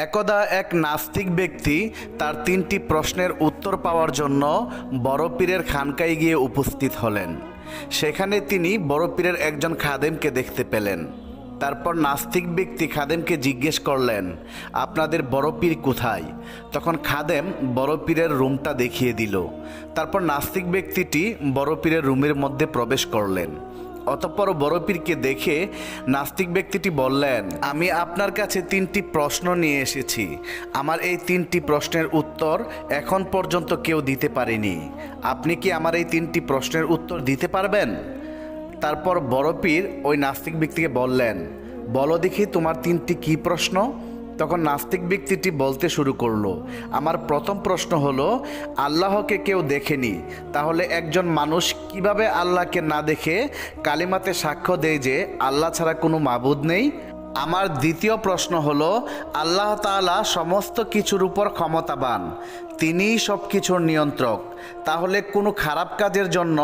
একদা এক নাস্তিক ব্যক্তি তার 3টি প্রশ্নের উত্তর পাওয়ার জন্য বড় পীরের খানকায় গিয়ে উপস্থিত হলেন। সেখানে তিনি বড় পীরের একজন খাদেমকে দেখতে পেলেন। তারপর নাস্তিক ব্যক্তি খাদেমকে জিজ্ঞেস করলেন, আপনাদের বড় পীর কোথায়? তখন খাদেম বড় পীরের রুমটা দেখিয়ে দিল। তারপর নাস্তিক ব্যক্তিটি বড় পীরের রুমের মধ্যে প্রবেশ করলেন। অতঃপর বড় পীরকে দেখে নাস্তিক ব্যক্তিটি বললেন, আমি আপনার কাছে 3টি প্রশ্ন নিয়ে এসেছি। আমার এই 3টি প্রশ্নের উত্তর এখন পর্যন্ত কেউ দিতে পারেনি। আপনি কি আমার এই 3টি প্রশ্নের উত্তর দিতে পারবেন? তারপর বড় পীর ওই নাস্তিক ব্যক্তিকে বললেন, বলো দেখি তোমার 3টি কী প্রশ্ন? তখন নাস্তিক ব্যক্তিটি বলতে শুরু করলো, আমার প্রথম প্রশ্ন হলো, আল্লাহকে কেউ দেখেনি, তাহলে একজন মানুষ কিভাবে আল্লাহকে না দেখে কালিমাতে সাক্ষ্য দেয় যে আল্লাহ ছাড়া কোনো মাবুদ নেই? আমার দ্বিতীয় প্রশ্ন হলো, আল্লাহ তাআলা সমস্ত কিছুর উপর ক্ষমতাবান, তিনিই সব কিছুর নিয়ন্ত্রক, তাহলে কোনো খারাপ কাজের জন্য